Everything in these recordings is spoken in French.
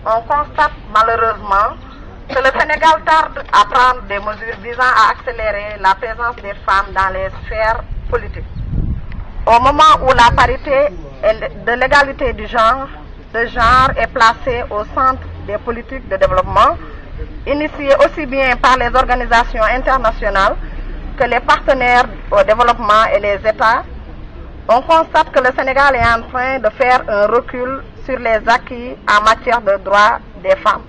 on constate malheureusement que le Sénégal tarde à prendre des mesures visant à accélérer la présence des femmes dans les sphères politiques. Au moment où la parité de l'égalité de genre est placée au centre des politiques de développement, initiées aussi bien par les organisations internationales que les partenaires au développement et les États, on constate que le Sénégal est en train de faire un recul sur les acquis en matière de droits des femmes.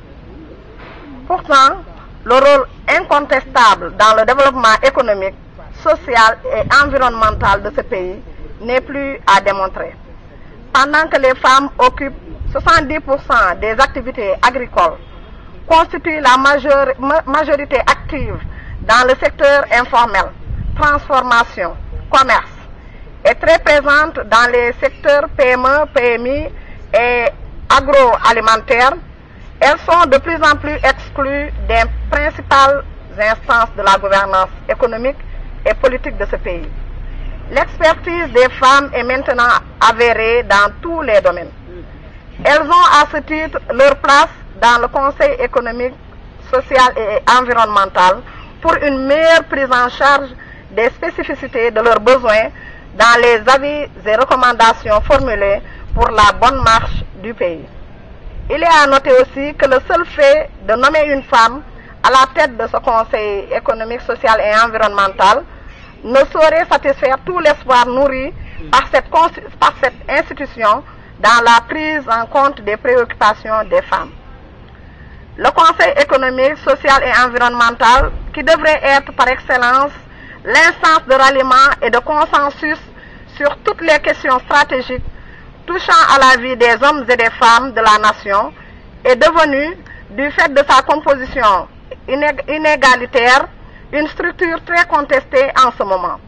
Pourtant, le rôle incontestable dans le développement économique, social et environnemental de ce pays n'est plus à démontrer. Pendant que les femmes occupent 70% des activités agricoles, constituent la majorité active dans le secteur informel, transformation, commerce, et très présente dans les secteurs PME, PMI et agroalimentaires, elles sont de plus en plus exclues des principales instances de la gouvernance économique et politique de ce pays. L'expertise des femmes est maintenant avérée dans tous les domaines. Elles ont à ce titre leur place dans le Conseil économique, social et environnemental pour une meilleure prise en charge des spécificités de leurs besoins dans les avis et recommandations formulées pour la bonne marche du pays. Il est à noter aussi que le seul fait de nommer une femme à la tête de ce Conseil économique, social et environnemental ne saurait satisfaire tout l'espoir nourri par cette institution dans la prise en compte des préoccupations des femmes. Le Conseil économique, social et environnemental, qui devrait être par excellence l'instance de ralliement et de consensus sur toutes les questions stratégiques touchant à la vie des hommes et des femmes de la nation, est devenu, du fait de sa composition inégalitaire, une structure très contestée en ce moment.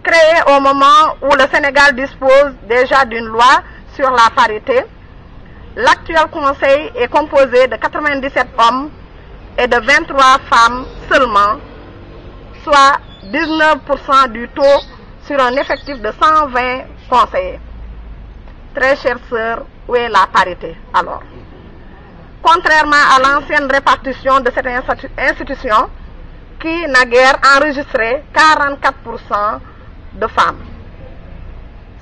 Créée au moment où le Sénégal dispose déjà d'une loi sur la parité, l'actuel Conseil est composé de 97 hommes et de 23 femmes seulement, soit 19% du taux sur un effectif de 120 conseillers. Très chères sœurs, où est la parité alors? Contrairement à l'ancienne répartition de cette institution qui naguère enregistré 44% de femmes.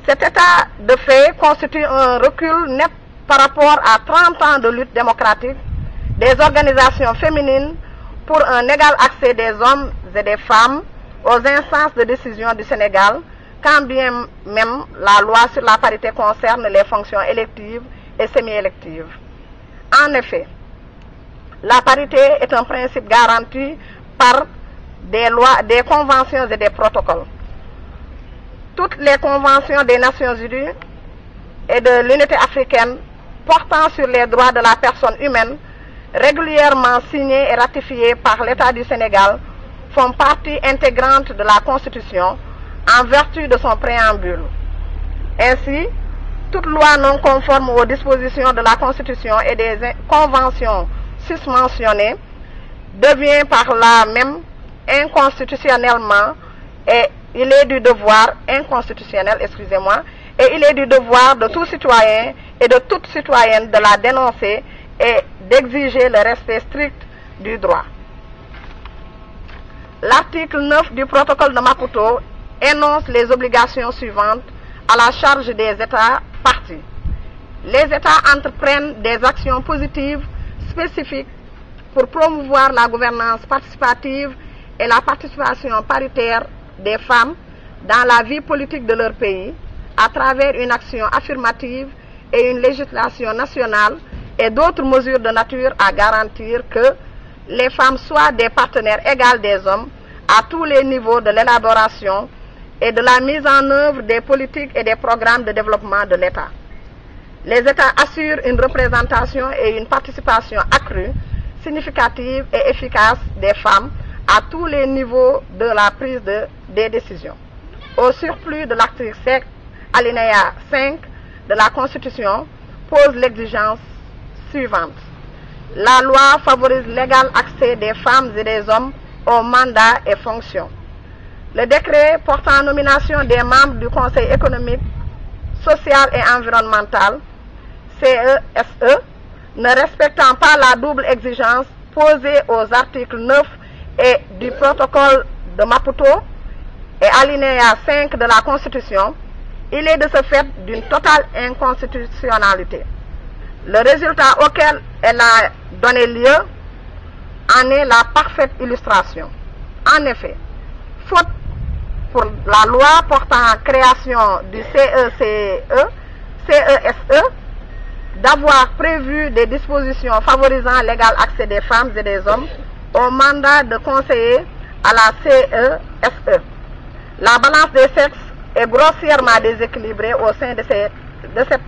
Cet état de fait constitue un recul net par rapport à 30 ans de lutte démocratique des organisations féminines pour un égal accès des hommes et des femmes aux instances de décision du Sénégal, quand bien même la loi sur la parité concerne les fonctions électives et semi-électives. En effet, la parité est un principe garanti par des lois, des conventions et des protocoles. Toutes les conventions des Nations Unies et de l'unité africaine portant sur les droits de la personne humaine, régulièrement signées et ratifiées par l'État du Sénégal, font partie intégrante de la Constitution en vertu de son préambule. Ainsi, toute loi non conforme aux dispositions de la Constitution et des conventions susmentionnées devient par là même inconstitutionnellement, et il est du devoir inconstitutionnel, excusez-moi, et il est du devoir de tout citoyen et de toute citoyenne de la dénoncer et d'exiger le respect strict du droit. L'article 9 du protocole de Maputo énonce les obligations suivantes à la charge des États parties. Les États entreprennent des actions positives spécifiques pour promouvoir la gouvernance participative et la participation paritaire des femmes dans la vie politique de leur pays à travers une action affirmative et une législation nationale et d'autres mesures de nature à garantir que les femmes soient des partenaires égaux des hommes à tous les niveaux de l'élaboration et de la mise en œuvre des politiques et des programmes de développement de l'État. Les États assurent une représentation et une participation accrue, significative et efficace des femmes à tous les niveaux de la prise des décisions. Au surplus de l'article 7, alinéa 5 de la Constitution, pose l'exigence suivante. La loi favorise l'égal accès des femmes et des hommes aux mandats et fonctions. Le décret portant nomination des membres du Conseil économique, social et environnemental, CESE, ne respectant pas la double exigence posée aux articles 9 et du protocole de Maputo et alinéa 5 de la Constitution, il est de ce fait d'une totale inconstitutionnalité. Le résultat auquel elle a donné lieu en est la parfaite illustration. En effet, faute pour la loi portant création du CESE d'avoir prévu des dispositions favorisant l'égal accès des femmes et des hommes au mandat de conseiller à la CESE. La balance des sexes est grossièrement déséquilibrée au sein de cette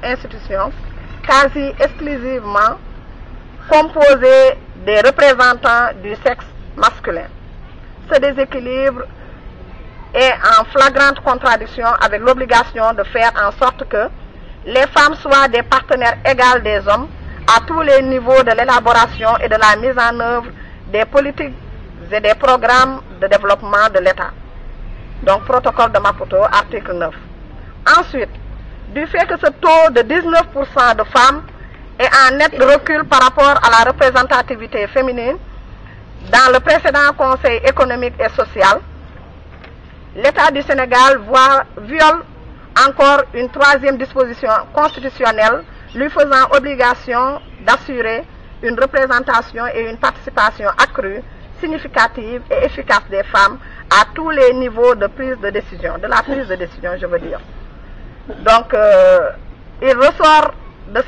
institution, quasi exclusivement composée des représentants du sexe masculin. Ce déséquilibre est en flagrante contradiction avec l'obligation de faire en sorte que les femmes soient des partenaires égaux des hommes à tous les niveaux de l'élaboration et de la mise en œuvre des politiques et des programmes de développement de l'État. Donc, protocole de Maputo, article 9. Ensuite, du fait que ce taux de 19% de femmes est en net recul par rapport à la représentativité féminine dans le précédent Conseil économique et social, l'État du Sénégal viole encore une troisième disposition constitutionnelle lui faisant obligation d'assurer une représentation et une participation accrue, significative et efficace des femmes à tous les niveaux de prise de décision, de la prise de décision, je veux dire. Donc, il ressort de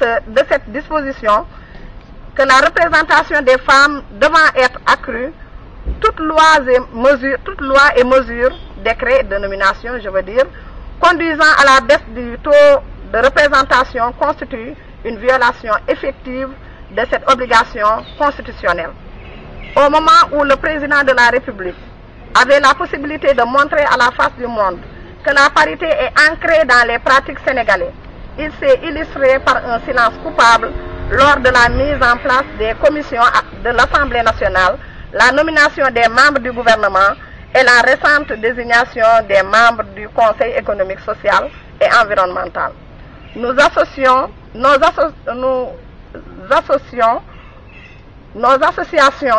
cette disposition que la représentation des femmes devant être accrue, toute loi et mesure, décret de nomination, je veux dire, conduisant à la baisse du taux de représentation constitue une violation effective de cette obligation constitutionnelle. Au moment où le président de la République avait la possibilité de montrer à la face du monde que la parité est ancrée dans les pratiques sénégalaises, il s'est illustré par un silence coupable lors de la mise en place des commissions de l'Assemblée nationale, la nomination des membres du gouvernement et la récente désignation des membres du Conseil économique, social et environnemental. Nos associations,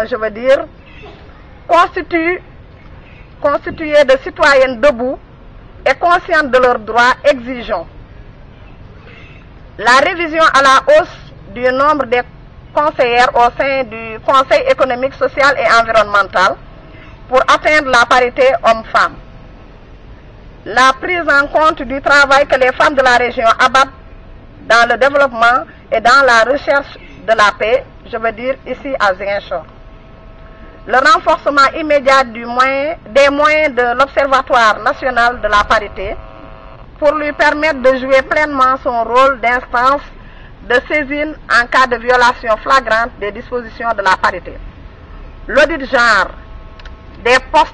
je veux dire, constituées de citoyennes debout et conscientes de leurs droits, exigeons la révision à la hausse du nombre des conseillères au sein du Conseil économique, social et environnemental pour atteindre la parité homme-femme. La prise en compte du travail que les femmes de la région abattent dans le développement et dans la recherche de la paix, je veux dire ici à Ziguinchor. Le renforcement immédiat des moyens de l'Observatoire national de la parité pour lui permettre de jouer pleinement son rôle d'instance de saisine en cas de violation flagrante des dispositions de la parité. L'audit genre des postes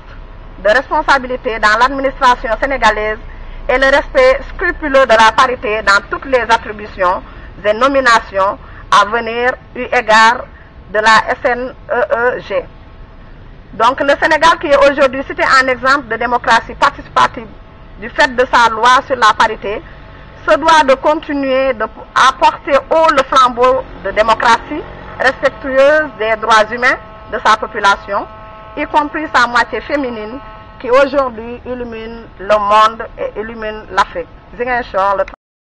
de responsabilité dans l'administration sénégalaise et le respect scrupuleux de la parité dans toutes les attributions et nominations à venir eu égard de la SNEEG. Donc le Sénégal, qui est aujourd'hui cité en exemple de démocratie participative du fait de sa loi sur la parité, se doit de continuer à porter haut le flambeau de démocratie respectueuse des droits humains de sa population, y compris sa moitié féminine, qui aujourd'hui illumine le monde et illumine l'Afrique. Ziguinchor, le